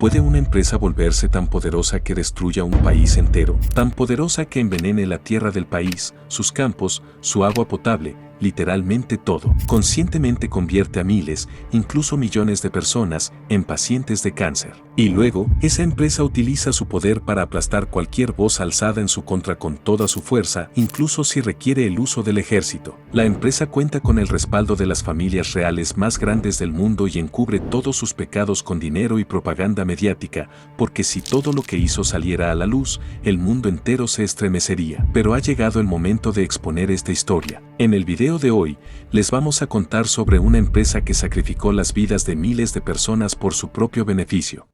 ¿Puede una empresa volverse tan poderosa que destruya un país entero? Tan poderosa que envenene la tierra del país, sus campos, su agua potable, literalmente todo. Conscientemente convierte a miles, incluso millones de personas, en pacientes de cáncer. Y luego, esa empresa utiliza su poder para aplastar cualquier voz alzada en su contra con toda su fuerza, incluso si requiere el uso del ejército. La empresa cuenta con el respaldo de las familias reales más grandes del mundo y encubre todos sus pecados con dinero y propaganda mediática, porque si todo lo que hizo saliera a la luz, el mundo entero se estremecería. Pero ha llegado el momento de exponer esta historia. En el video de hoy, les vamos a contar sobre una empresa que sacrificó las vidas de miles de personas por su propio beneficio.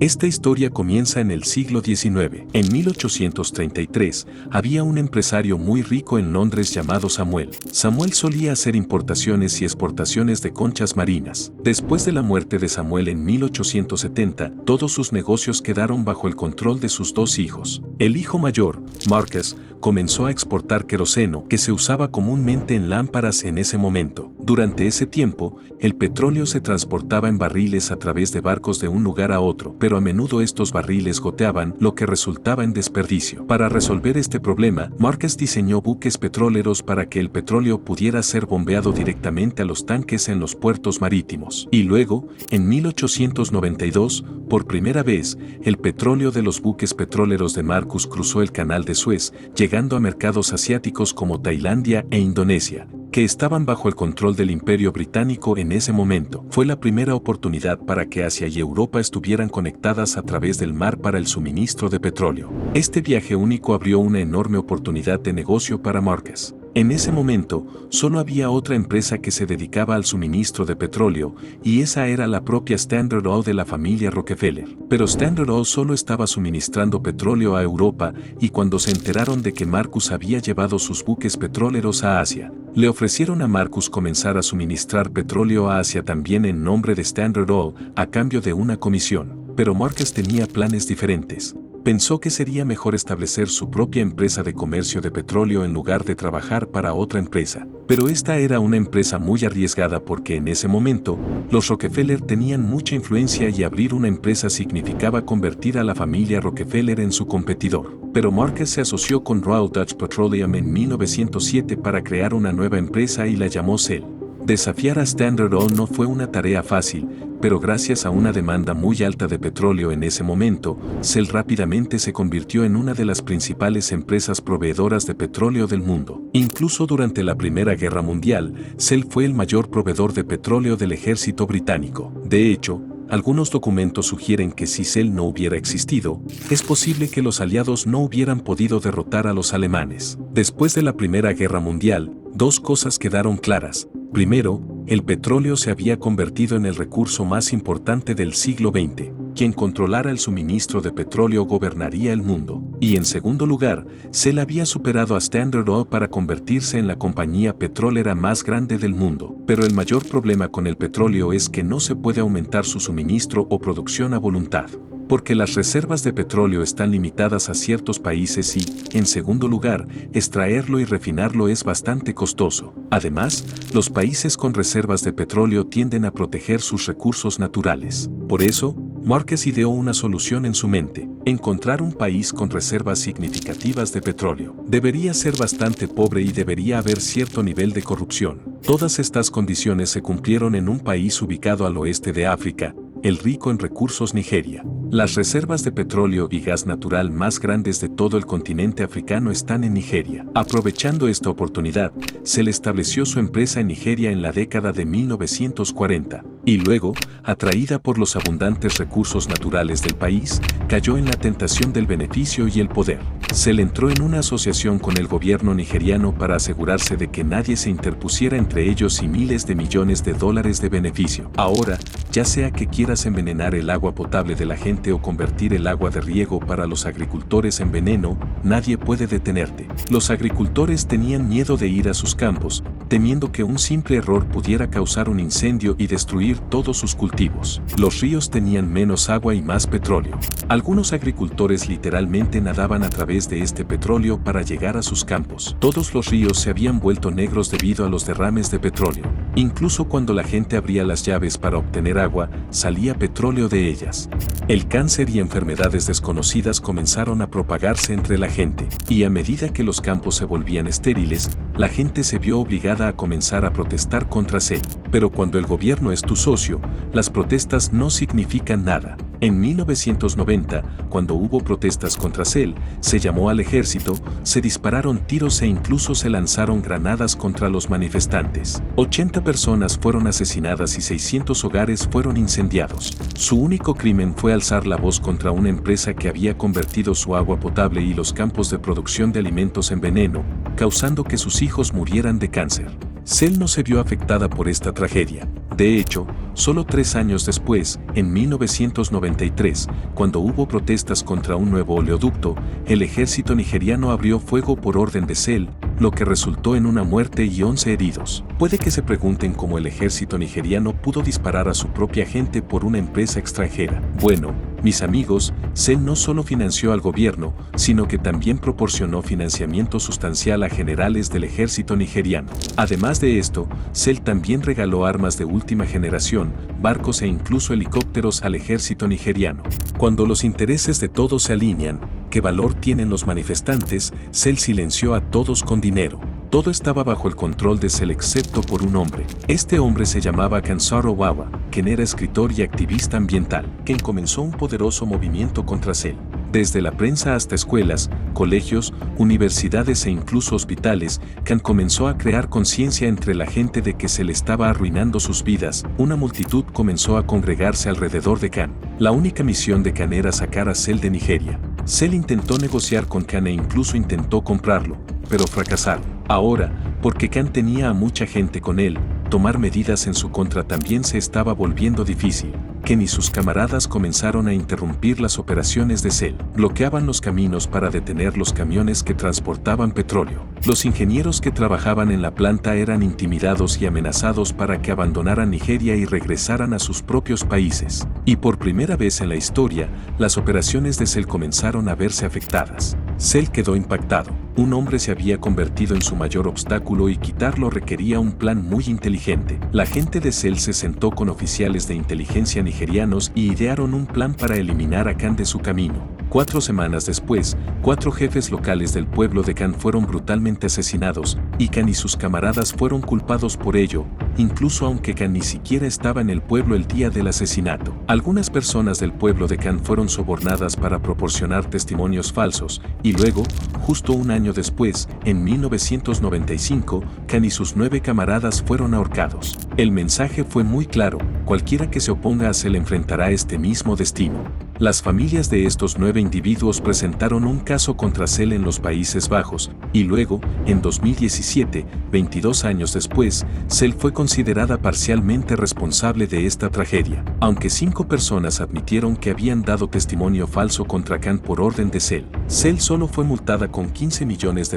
Esta historia comienza en el siglo XIX. En 1833, había un empresario muy rico en Londres llamado Samuel. Samuel solía hacer importaciones y exportaciones de conchas marinas. Después de la muerte de Samuel en 1870, todos sus negocios quedaron bajo el control de sus dos hijos. El hijo mayor, Marcus, comenzó a exportar queroseno, que se usaba comúnmente en lámparas en ese momento. Durante ese tiempo, el petróleo se transportaba en barriles a través de barcos de un lugar a otro, pero a menudo estos barriles goteaban, lo que resultaba en desperdicio. Para resolver este problema, Marcus diseñó buques petroleros para que el petróleo pudiera ser bombeado directamente a los tanques en los puertos marítimos. Y luego, en 1892, por primera vez, el petróleo de los buques petroleros de Marcus cruzó el canal de Suez, llegando a mercados asiáticos como Tailandia e Indonesia, que estaban bajo el control del Imperio Británico en ese momento. Fue la primera oportunidad para que Asia y Europa estuvieran conectadas a través del mar para el suministro de petróleo. Este viaje único abrió una enorme oportunidad de negocio para Marcus. En ese momento, solo había otra empresa que se dedicaba al suministro de petróleo, y esa era la propia Standard Oil de la familia Rockefeller. Pero Standard Oil solo estaba suministrando petróleo a Europa, y cuando se enteraron de que Marcus había llevado sus buques petroleros a Asia, le ofrecieron a Marcus comenzar a suministrar petróleo a Asia también en nombre de Standard Oil, a cambio de una comisión. Pero Marcus tenía planes diferentes. Pensó que sería mejor establecer su propia empresa de comercio de petróleo en lugar de trabajar para otra empresa. Pero esta era una empresa muy arriesgada porque en ese momento, los Rockefeller tenían mucha influencia y abrir una empresa significaba convertir a la familia Rockefeller en su competidor. Pero Marcus se asoció con Royal Dutch Petroleum en 1907 para crear una nueva empresa y la llamó Shell. Desafiar a Standard Oil no fue una tarea fácil, pero gracias a una demanda muy alta de petróleo en ese momento, Shell rápidamente se convirtió en una de las principales empresas proveedoras de petróleo del mundo. Incluso durante la Primera Guerra Mundial, Shell fue el mayor proveedor de petróleo del ejército británico. De hecho, algunos documentos sugieren que si Shell no hubiera existido, es posible que los aliados no hubieran podido derrotar a los alemanes. Después de la Primera Guerra Mundial, dos cosas quedaron claras. Primero, el petróleo se había convertido en el recurso más importante del siglo XX. Quien controlara el suministro de petróleo gobernaría el mundo. Y en segundo lugar, Shell había superado a Standard Oil para convertirse en la compañía petrolera más grande del mundo. Pero el mayor problema con el petróleo es que no se puede aumentar su suministro o producción a voluntad, porque las reservas de petróleo están limitadas a ciertos países y, en segundo lugar, extraerlo y refinarlo es bastante costoso. Además, los países con reservas de petróleo tienden a proteger sus recursos naturales. Por eso, Marcus ideó una solución en su mente: encontrar un país con reservas significativas de petróleo. Debería ser bastante pobre y debería haber cierto nivel de corrupción. Todas estas condiciones se cumplieron en un país ubicado al oeste de África, el rico en recursos Nigeria. Las reservas de petróleo y gas natural más grandes de todo el continente africano están en Nigeria. Aprovechando esta oportunidad, Shell estableció su empresa en Nigeria en la década de 1940, y luego, atraída por los abundantes recursos naturales del país, cayó en la tentación del beneficio y el poder. Shell entró en una asociación con el gobierno nigeriano para asegurarse de que nadie se interpusiera entre ellos y miles de millones de dólares de beneficio. Ahora, ya sea que quieras envenenar el agua potable de la gente o convertir el agua de riego para los agricultores en veneno, nadie puede detenerte. Los agricultores tenían miedo de ir a sus campos, temiendo que un simple error pudiera causar un incendio y destruir todos sus cultivos. Los ríos tenían menos agua y más petróleo. Algunos agricultores literalmente nadaban a través de este petróleo para llegar a sus campos. Todos los ríos se habían vuelto negros debido a los derrames de petróleo. Incluso cuando la gente abría las llaves para obtener agua, salía petróleo de ellas. El cáncer y enfermedades desconocidas comenzaron a propagarse entre la gente, y a medida que los campos se volvían estériles, la gente se vio obligada a comenzar a protestar contra Shell. Pero cuando el gobierno es tu socio, las protestas no significan nada. En 1990, cuando hubo protestas contra Shell, se llamó al ejército, se dispararon tiros e incluso se lanzaron granadas contra los manifestantes. 80 personas fueron asesinadas y 600 hogares fueron incendiados. Su único crimen fue alzar la voz contra una empresa que había convertido su agua potable y los campos de producción de alimentos en veneno, causando que sus hijos murieran de cáncer. Shell no se vio afectada por esta tragedia. De hecho, solo 3 años después, en 1993, cuando hubo protestas contra un nuevo oleoducto, el ejército nigeriano abrió fuego por orden de Shell, lo que resultó en una muerte y 11 heridos. Puede que se pregunten cómo el ejército nigeriano pudo disparar a su propia gente por una empresa extranjera. Bueno, mis amigos, Shell no solo financió al gobierno, sino que también proporcionó financiamiento sustancial a generales del ejército nigeriano. Además de esto, Shell también regaló armas de última generación, barcos e incluso helicópteros al ejército nigeriano. Cuando los intereses de todos se alinean, ¿qué valor tienen los manifestantes? Shell silenció a todos con dinero. Todo estaba bajo el control de Shell excepto por un hombre. Este hombre se llamaba Kansaro Wawa, quien era escritor y activista ambiental, quien comenzó un poderoso movimiento contra Shell. Desde la prensa hasta escuelas, colegios, universidades e incluso hospitales, Khan comenzó a crear conciencia entre la gente de que se le estaba arruinando sus vidas. Una multitud comenzó a congregarse alrededor de Khan. La única misión de Khan era sacar a Shell de Nigeria. Shell intentó negociar con Khan e incluso intentó comprarlo, pero fracasaron. Ahora, porque Khan tenía a mucha gente con él, tomar medidas en su contra también se estaba volviendo difícil. Khan y sus camaradas comenzaron a interrumpir las operaciones de Shell, bloqueaban los caminos para detener los camiones que transportaban petróleo. Los ingenieros que trabajaban en la planta eran intimidados y amenazados para que abandonaran Nigeria y regresaran a sus propios países. Y por primera vez en la historia, las operaciones de Shell comenzaron a verse afectadas. Shell quedó impactado. Un hombre se había convertido en su mayor obstáculo y quitarlo requería un plan muy inteligente. La gente de Shell se sentó con oficiales de inteligencia nigerianos y idearon un plan para eliminar a Khan de su camino. 4 semanas después, 4 jefes locales del pueblo de Khan fueron brutalmente asesinados, y Khan y sus camaradas fueron culpados por ello, incluso aunque Khan ni siquiera estaba en el pueblo el día del asesinato. Algunas personas del pueblo de Khan fueron sobornadas para proporcionar testimonios falsos, y luego, justo un año después, en 1995, Khan y sus 9 camaradas fueron ahorcados. El mensaje fue muy claro: cualquiera que se oponga a Shell enfrentará este mismo destino. Las familias de estos 9 individuos presentaron un caso contra Shell en los Países Bajos, y luego, en 2017, 22 años después, Shell fue considerada parcialmente responsable de esta tragedia. Aunque 5 personas admitieron que habían dado testimonio falso contra Khan por orden de Shell, Shell solo fue multada con $15 millones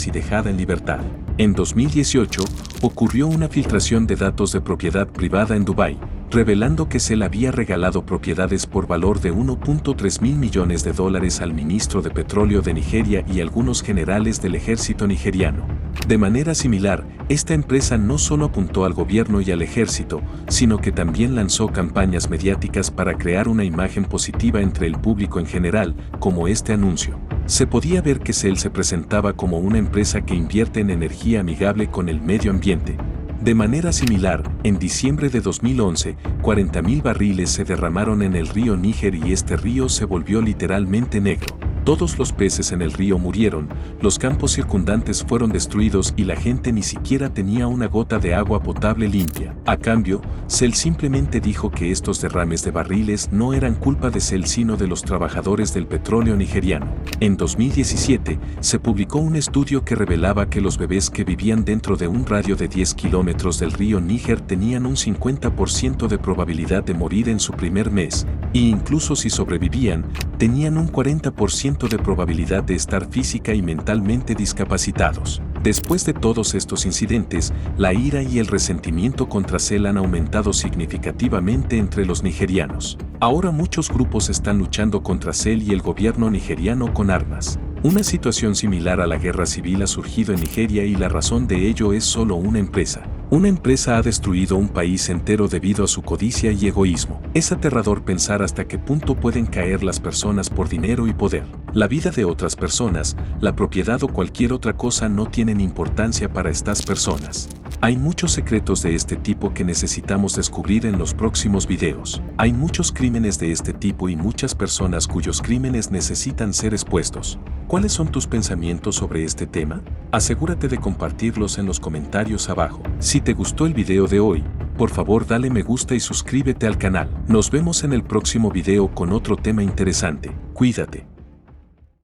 y dejada en libertad. En 2018, ocurrió una filtración de datos de propiedad privada en Dubái, revelando que Shell había regalado propiedades por valor de $1.3 mil millones al ministro de Petróleo de Nigeria y algunos generales del ejército nigeriano. De manera similar, esta empresa no solo apuntó al gobierno y al ejército, sino que también lanzó campañas mediáticas para crear una imagen positiva entre el público en general, como este anuncio. Se podía ver que Shell se presentaba como una empresa que invierte en energía amigable con el medio ambiente. De manera similar, en diciembre de 2011, 40.000 barriles se derramaron en el río Níger y este río se volvió literalmente negro. Todos los peces en el río murieron, los campos circundantes fueron destruidos y la gente ni siquiera tenía una gota de agua potable limpia. A cambio, Shell simplemente dijo que estos derrames de barriles no eran culpa de Shell sino de los trabajadores del petróleo nigeriano. En 2017, se publicó un estudio que revelaba que los bebés que vivían dentro de un radio de 10 kilómetros del río Níger tenían un 50% de probabilidad de morir en su primer mes, e incluso si sobrevivían, tenían un 40% de probabilidad de estar física y mentalmente discapacitados. Después de todos estos incidentes, la ira y el resentimiento contra Cell han aumentado significativamente entre los nigerianos. Ahora muchos grupos están luchando contra Cell y el gobierno nigeriano con armas. Una situación similar a la guerra civil ha surgido en Nigeria y la razón de ello es solo una empresa. Una empresa ha destruido un país entero debido a su codicia y egoísmo. Es aterrador pensar hasta qué punto pueden caer las personas por dinero y poder. La vida de otras personas, la propiedad o cualquier otra cosa no tienen importancia para estas personas. Hay muchos secretos de este tipo que necesitamos descubrir en los próximos videos. Hay muchos crímenes de este tipo y muchas personas cuyos crímenes necesitan ser expuestos. ¿Cuáles son tus pensamientos sobre este tema? Asegúrate de compartirlos en los comentarios abajo. Si te gustó el video de hoy, por favor dale me gusta y suscríbete al canal. Nos vemos en el próximo video con otro tema interesante. Cuídate.